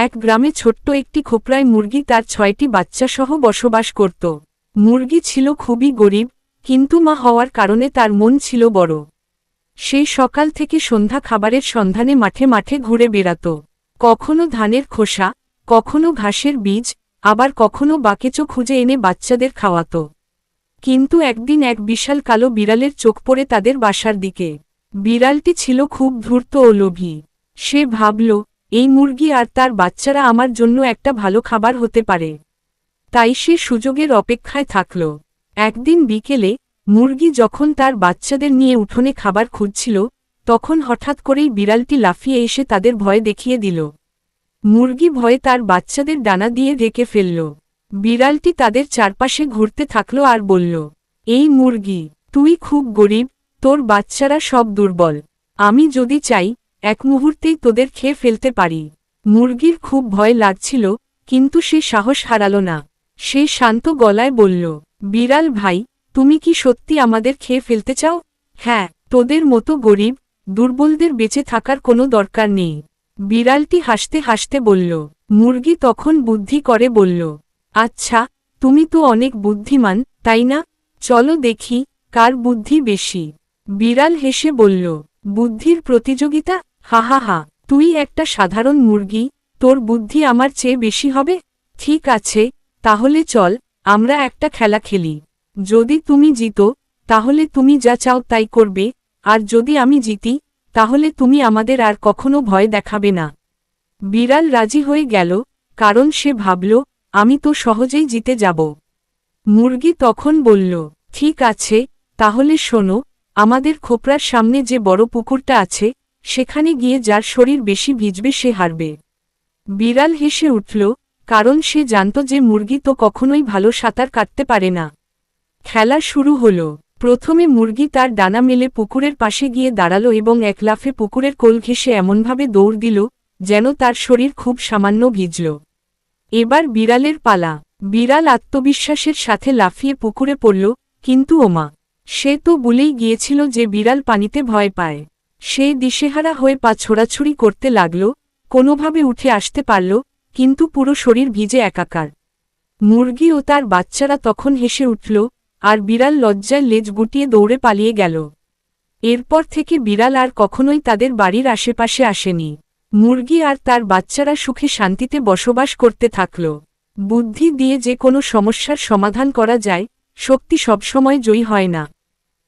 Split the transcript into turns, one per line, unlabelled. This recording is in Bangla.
এক গ্রামে ছোট্ট একটি খোপড়ায় মুরগি তার 6টি বাচ্চাসহ বসবাস করত। মুরগি ছিল খুবই গরিব, কিন্তু মা হওয়ার কারণে তার মন ছিল বড়। সেই সকাল থেকে সন্ধ্যা খাবারের সন্ধানে মাঠে মাঠে ঘুরে বেড়াত। কখনো ধানের খোসা, কখনো ঘাসের বীজ, আবার কখনো বাকেচো খুঁজে এনে বাচ্চাদের খাওয়াত। কিন্তু একদিন এক বিশাল কালো বিড়ালের চোখ পড়ে তাদের বাসার দিকে। বিড়ালটি ছিল খুব ধূর্ত ও লোভী। সে ভাবল, এই মুরগি আর তার বাচ্চারা আমার জন্য একটা ভালো খাবার হতে পারে। তাই সে সুযোগের অপেক্ষায় থাকল। একদিন বিকেলে মুরগি যখন তার বাচ্চাদের নিয়ে উঠোনে খাবার খুঁজছিল, তখন হঠাৎ করেই বিড়ালটি লাফিয়ে এসে তাদের ভয় দেখিয়ে দিল। মুরগি ভয়ে তার বাচ্চাদের ডানা দিয়ে ঢেকে ফেলল। বিড়ালটি তাদের চারপাশে ঘুরতে থাকল আর বলল, এই মুরগি, তুই খুব গরিব, তোর বাচ্চারা সব দুর্বল। আমি যদি চাই, এক মুহূর্তেই তোদের খেয়ে ফেলতে পারি। মুরগির খুব ভয় লাগছিল, কিন্তু সে সাহস হারাল না। সে শান্ত গলায় বলল, বিড়াল ভাই, তুমি কি সত্যি আমাদের খেয়ে ফেলতে চাও? হ্যাঁ, তোদের মতো গরিব, দুর্বলদের বেঁচে থাকার কোনো দরকার নেই। বিড়ালটি হাসতে হাসতে বলল। মুরগি তখন বুদ্ধি করে বলল, আচ্ছা, তুমি তো অনেক বুদ্ধিমান, তাই না? চলো দেখি, কার বুদ্ধি বেশি। বিড়াল হেসে বলল, বুদ্ধির প্রতিযোগিতা? হা হা হা, তুই একটা সাধারণ মুরগি, তোর বুদ্ধি আমার চেয়ে বেশি হবে? ঠিক আছে, তাহলে চল, আমরা একটা খেলা খেলি। যদি তুমি জিতো, তাহলে তুমি যা চাও তাই করবে, আর যদি আমি জিতি, তাহলে তুমি আমাদের আর কখনো ভয় দেখাবে না। বিড়াল রাজি হয়ে গেল, কারণ সে ভাবল, আমি তো সহজেই জিতে যাব। মুরগি তখন বলল, ঠিক আছে, তাহলে শোনো, আমাদের খোপড়ার সামনে যে বড় পুকুরটা আছে, সেখানে গিয়ে যার শরীর বেশি ভিজবে সে হারবে। বিড়াল হেসে উঠল, কারণ সে জানত যে মুরগি তো কখনোই ভালো সাঁতার কাটতে পারে না। খেলা শুরু হলো। প্রথমে মুরগি তার ডানা মেলে পুকুরের পাশে গিয়ে দাঁড়ালো এবং এক লাফে পুকুরের কোল ঘেঁষে এমনভাবে দৌড় দিল, যেন তার শরীর খুব সামান্য ভিজল। এবার বিড়ালের পালা। বিড়াল আত্মবিশ্বাসের সাথে লাফিয়ে পুকুরে পড়ল, কিন্তু ওমা, সে তো ভুলেই গিয়েছিল যে বিড়াল পানিতে ভয় পায়। সে দিশেহারা হয়ে পা ছোড়াছুড়ি করতে লাগল, কোনোভাবে উঠে আসতে পারল, কিন্তু পুরো শরীর ভিজে একাকার। মুরগি ও তার বাচ্চারা তখন হেসে উঠল, আর বিড়াল লজ্জায় লেজ গুটিয়ে দৌড়ে পালিয়ে গেল। এরপর থেকে বিড়াল আর কখনোই তাদের বাড়ির আশেপাশে আসেনি। মুরগি আর তার বাচ্চারা সুখে শান্তিতে বসবাস করতে থাকল। বুদ্ধি দিয়ে যে কোনো সমস্যার সমাধান করা যায়, শক্তি সবসময় জয়ী হয় না।